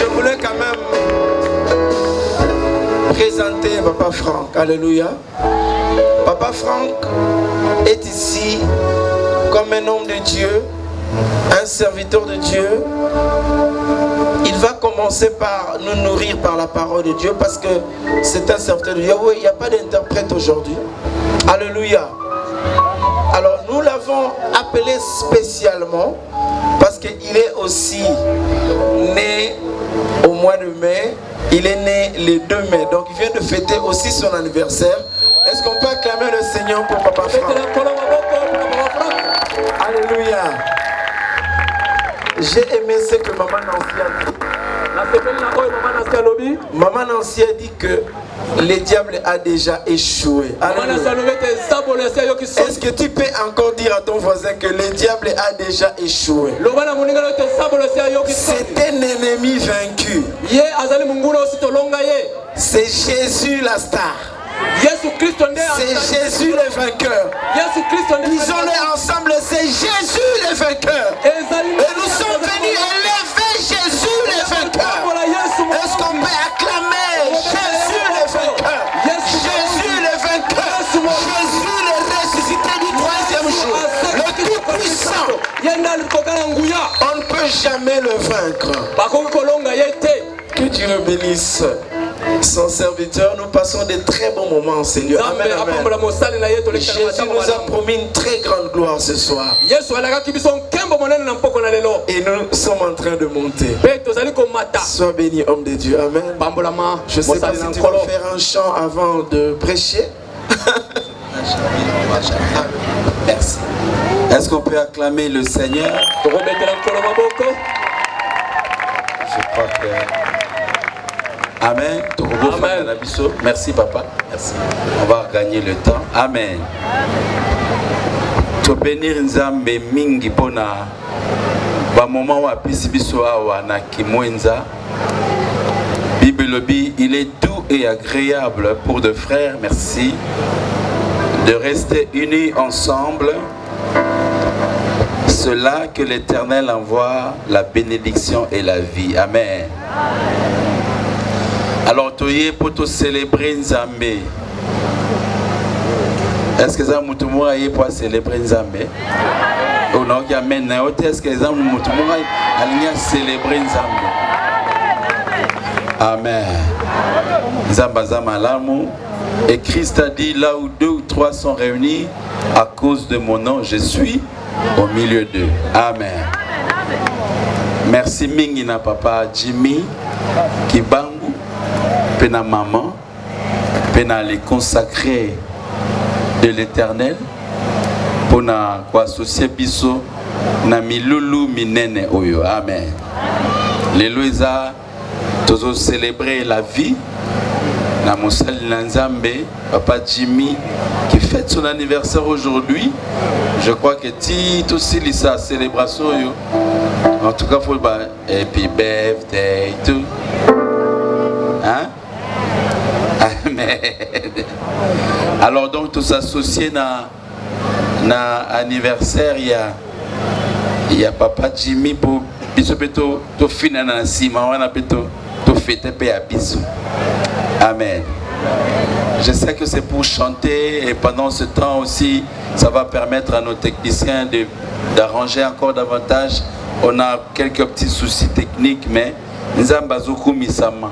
Je voulais quand même présenter Papa Franck. Alléluia. Papa Franck est ici comme un homme de Dieu, un serviteur de Dieu. Il va commencer par nous nourrir par la parole de Dieu parce que c'est un serviteur de Dieu. Il n'y a pas d'interprète aujourd'hui. Alléluia. Alors nous l'avons appelé spécialement parce qu'il est aussi né au mois de mai. Il est né le 2 mai. Donc il vient de fêter aussi son anniversaire. Est-ce qu'on peut acclamer le Seigneur pour Papa Franck? Alléluia. J'ai aimé ce que Maman Nancy a dit. Maman Nancy a dit que le diable a déjà échoué. Est-ce que tu peux encore dire à ton voisin que le diable a déjà échoué? C'est un ennemi vaincu. C'est Jésus la star. C'est Jésus le vainqueur. Disons-le ensemble, c'est Jésus le vainqueur. Et nous sommes venus élever Jésus le vainqueur. Est-ce qu'on peut acclamer Jésus le vainqueur? Jésus le vainqueur. Jésus le ressuscité du 3e jour. Le tout-puissant. On ne peut jamais le vaincre. Que Dieu le bénisse. Son serviteur, nous passons de très bons moments, Seigneur. Amen, amen. Jésus nous a promis une très grande gloire ce soir. Et nous sommes en train de monter. Sois béni, homme de Dieu. Amen. Je sais pas si tu vas faire un chant avant de prêcher. Merci. Est-ce qu'on peut acclamer le Seigneur? Je crois que... Amen. Amen. Merci papa. Merci. On va gagner le temps. Amen. To bénir Nzambe mingi pona ba moment wa pisi biso awa na kimwenza. Bible lobi, il est doux et agréable pour deux frères, merci, de rester unis ensemble. Cela que l'Éternel envoie la bénédiction et la vie. Amen. Alors, tu pour te célébrer Nzambe. Est-ce que ça moutoumora est pour célébrer Nzambe? Ou non, qui amène na hôtel, est-ce que ça moutoumora a célébrer Nzambe? Amen. Nzamba Zamalamu. Et Christ a dit, là où 2 ou 3 sont réunis, à cause de mon nom, je suis au milieu d'eux. Amen. Merci Mingina Papa Jimmy Kibangu. Pena maman, pena les consacrer de l'Éternel, pour na quoi associer biso na milulu minene oyo. Amen. Les loisa tozo célébrer la vie na mosali Nzambe Papa Jimmy qui fête son anniversaire aujourd'hui. Je crois que tout aussi sa célébration yo. En tout cas faut ba happy birthday to hein? Amen. Alors donc tous associés na anniversaire il y a Papa Jimmy pour biso beto to fina na sima wana beto to fete pe ya biso. Amen. Je sais que c'est pour chanter et pendant ce temps aussi ça va permettre à nos techniciens d'arranger encore davantage. On a quelques petits soucis techniques mais Nzamba zoku misama.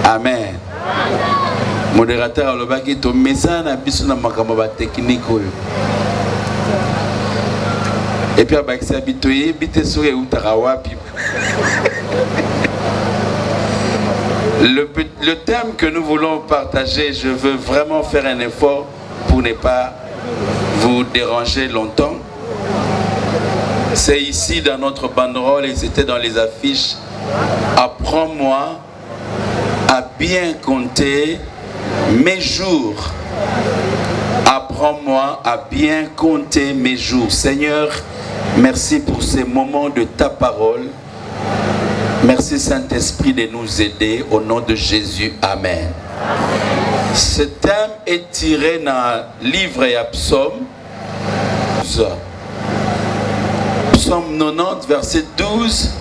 Amen. Modérateur alobaki to message na biso na makambo ba technique oyo. Et puis abakisi abitoye bité soye utaka wapi. Le thème que nous voulons partager, je veux vraiment faire un effort pour ne pas vous déranger longtemps. C'est ici dans notre banderole et c'était dans les affiches. Apprends-moi à bien compter mes jours. Apprends-moi à bien compter mes jours. Seigneur, merci pour ces moments de ta parole. Merci Saint-Esprit de nous aider au nom de Jésus. Amen. Ce thème est tiré dans le livre et psaume. Psaume 90, verset 12.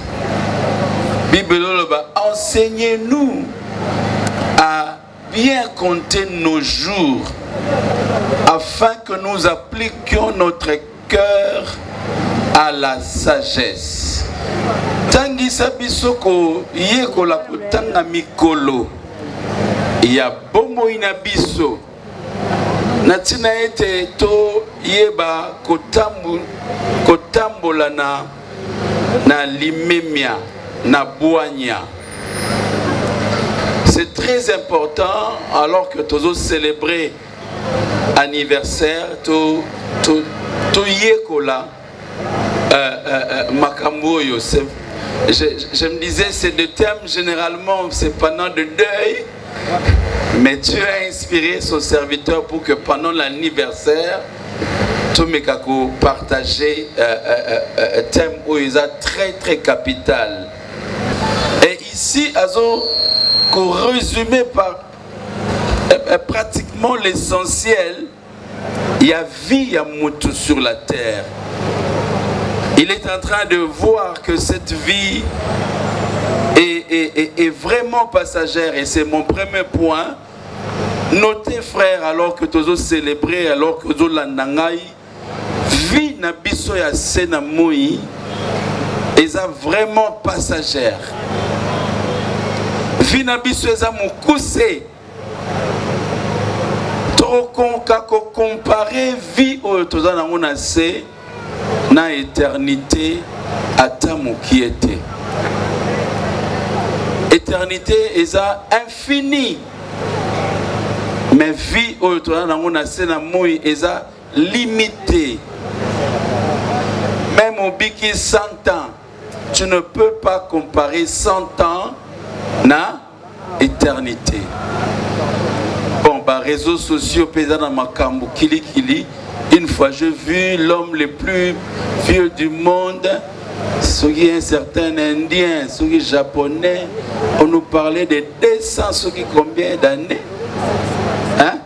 Bible, enseignez-nous à bien compter nos jours afin que nous appliquions notre cœur à la sagesse. Tangisa bisoko yekola kutanga mikolo ya bomo ina biso natina ete to yeba kotambola na limemia na boanya. C'est très important alors que tous célébrer anniversaire to yekola makambo yo. Je me disais, c'est le thème généralement, c'est pendant le deuil, mais Dieu a inspiré son serviteur pour que pendant l'anniversaire, tout me kako partager un thème où il est très très capital. Et ici, qu'on résumé par pratiquement l'essentiel, il y a vie, il y a moutou sur la terre. Il est en train de voir que cette vie est vraiment passagère et c'est mon premier point. Notez frères, alors que nous célébrons, alors que nous l'andangai, vie na biso ya sena moi, est vraiment passagère. Vie na biso est mukuse. Trop kako comparer vie au tozana mona se na éternité ata mokiete. Éternité est infinie. Mais vie au tozana mona se na moi est limitée. Même au biki 100 ans, tu ne peux pas comparer 100 ans na éternité. Bon, bah réseaux sociaux pesant dans ma kambu kili. Une fois j'ai vu l'homme le plus vieux du monde, ceux qui un certain indien, ceux qui japonais, on nous parlait de 200, ceux qui combien d'années? Hein?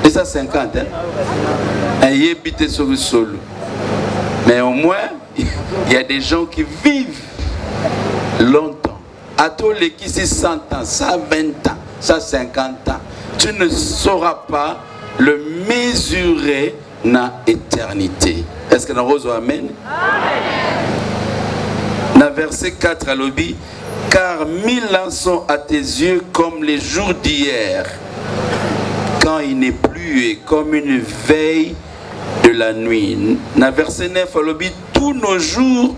250, hein? Et habité sur le sol. Mais au moins, il y a des gens qui vivent longtemps. À tous les qui 100 ans, 120 ans, 150 ans, tu ne sauras pas le mesurer na éternité. Est-ce que nous avons amen? Dans verset 4 à l'obi, car 1000 ans sont à tes yeux comme les jours d'hier, quand il n'est plus et comme une veille de la nuit. Dans verset 9 à l'obi, tous nos jours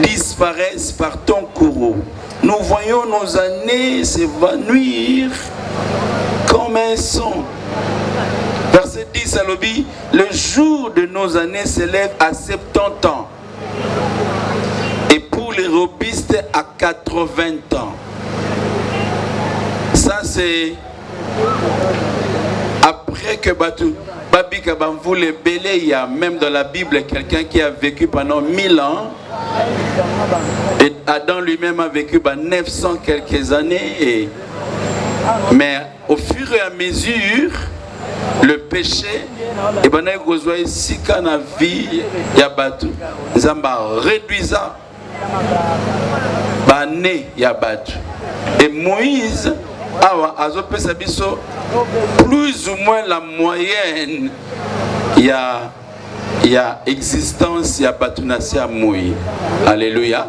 disparaissent par ton courroux. Nous voyons nos années s'évanouir comme un son. Verset 10 à l'obi, le jour de nos années s'élève à 70 ans. Et pour les robistes à 80 ans. Ça c'est après que Babi Kabamvou le Bélé, il y a même dans la Bible quelqu'un qui a vécu pendant 1000 ans. Et Adam lui-même a vécu 900 quelques années. Mais au fur et à mesure, le péché, et ben si qu'on a vie, il y a battu. Zamba réduisant, bané il y a battu. Et Moïse a plus ou moins la moyenne. Il y a existence, il y a battu à Moïse. Alléluia.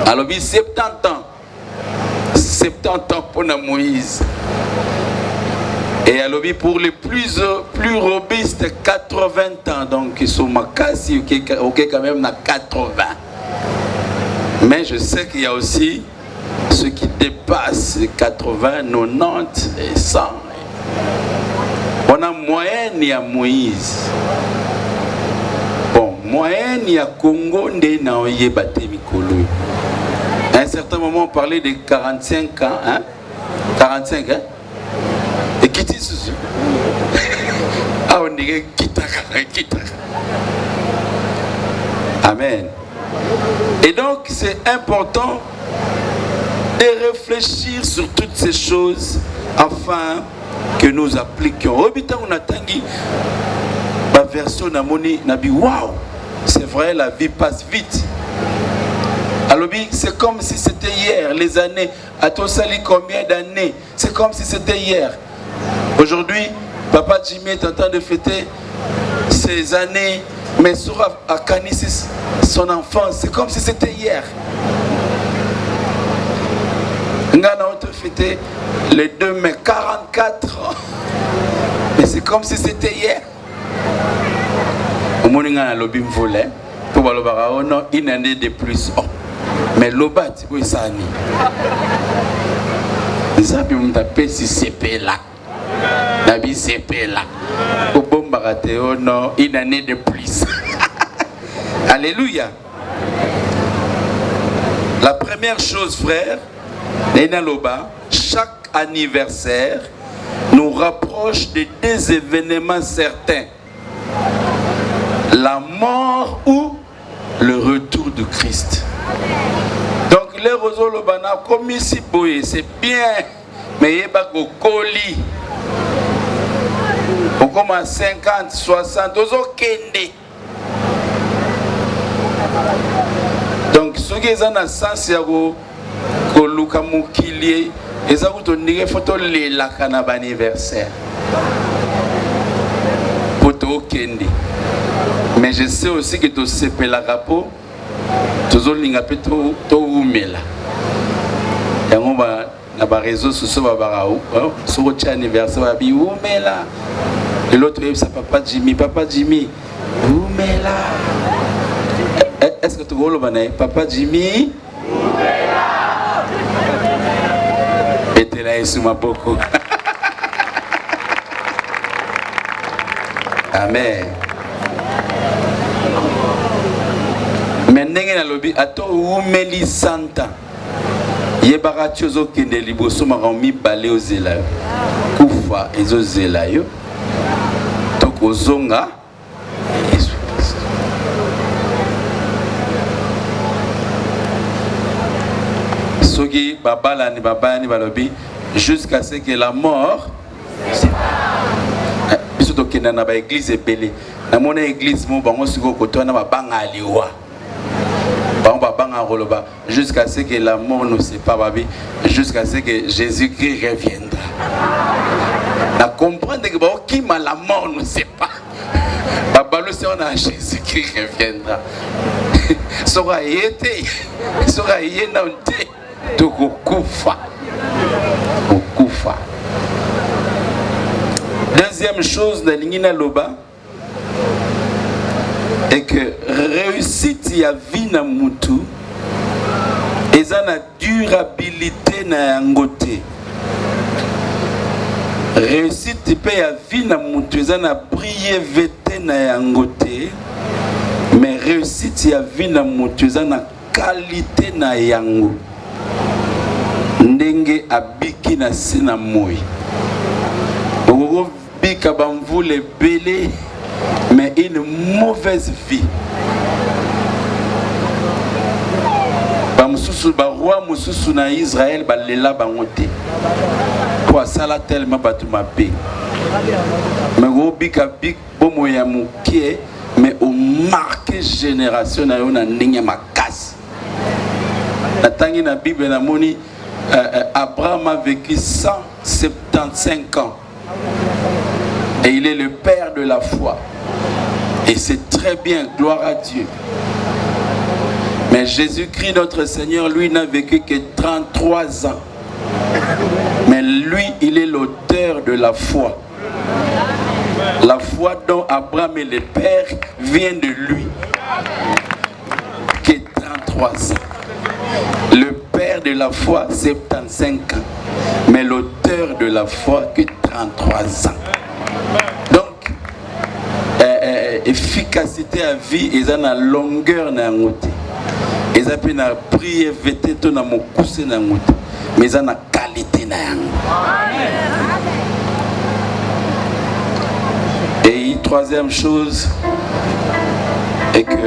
Alors 70 ans. 70 ans pour Moïse. Et alors pour les plus robustes, 80 ans. Donc ils sont makasi, ok quand même, 80. Mais je sais qu'il y a aussi ceux qui dépassent les 80, 90 et 100. On a moyenne, il y a Moïse. Bon, moyenne, il y a Congo, à un certain moment, on parlait de 45 ans. Hein? 45, hein? Et qui dit ceci? Ah, on dirait Kitaka. Amen. Et donc, c'est important de réfléchir sur toutes ces choses afin que nous appliquions. Obita on a tangi la version namoni nabi wow C'est vrai, la vie passe vite. Alors, c'est comme si c'était hier, les années. À toi, sali combien d'années? C'est comme si c'était hier. Aujourd'hui, Papa Jimmy est en train de fêter ses années, mais sur à Canissis, son enfance, c'est comme si c'était hier. On a fêté les 2 mai, 44 ans. Mais c'est comme si c'était hier. Au moment où on a lobby volé, pour une année de plus. Oh. Mais l'obat, c'est ça. Ça peut me taper si c'est là. Nabi c'est là. Au bon baratéo, non, une année de plus. Alléluia. La première chose, frère, chaque anniversaire nous rapproche de 2 événements certains. La mort ou le retour de Christ. Donc les Rosolobana, comme ici, c'est bien, mais il y a un colis. On commence à 50, 60, kende. Donc ceux qui ont un sens, Koluka Mukili, et ça vous donne photo la canaba anniversaire. Poto kende. Mais je sais aussi que tu sais la rapo, tu as un peu de oumela. Et on va dans les réseaux sociaux, sur votre anniversaire, on va dire oumela. Et l'autre, c'est Papa Jimmy, oumela. Est-ce que tu vois le banane? Papa Jimmy, oumela. Et tu es là, il m'a beaucoup. Amen. Maintenant, lobby ato umeli santa. Yebara tiozo kende liboso marami balé aux élèves. Kufa ezo zelayo. Toko zonga. Sogi babala ni babani balobi jusqu'à ce que la mort. Biso to kenda na ba église ebele. Na mona église mo bango siko kotona ba banga aliwa. Jusqu'à ce que la mort ne sépare, jusqu'à ce que Jésus-Christ reviendra. Na comprendre que qui m'a la mort ne sépare. Babalo c'est on a Jésus-Christ reviendra. Sera été, sera yénante, to kufa. Kufa. Deuxième chose dans l'ingina loba. Et que réussite ya vie na mutu eza na durabilité na yangote. Réussite pe ya vie na mutu eza na brièveté na yangote. Mais réussite ya vie na mutu eza na qualité na yango. Ndenge abiki na sina moi. Oko bika bamvule belé. Mais une mauvaise vie. Roi Moussou na Israël balela bangote. Pour ça là tellement batu mapé. Mais go bika bik bomo ya mukie mais au marqué génération na yo na ndenge makasi. Na tangi na Bible na moni Abraham a vécu 175 ans. Et il est le père de la foi. Et c'est très bien, gloire à Dieu. Mais Jésus-Christ, notre Seigneur, lui, n'a vécu que 33 ans. Mais lui, il est l'auteur de la foi. La foi dont Abraham est le père vient de lui. Que 33 ans. Le père de la foi, 75 ans. Mais l'auteur de la foi, que 33 ans. Donc, efficacité à vie, ils ont la longueur na ngote. Ils ont la brièveté to na mokuse na ngote. Mais ils ont la qualité na yango. Et troisième chose est que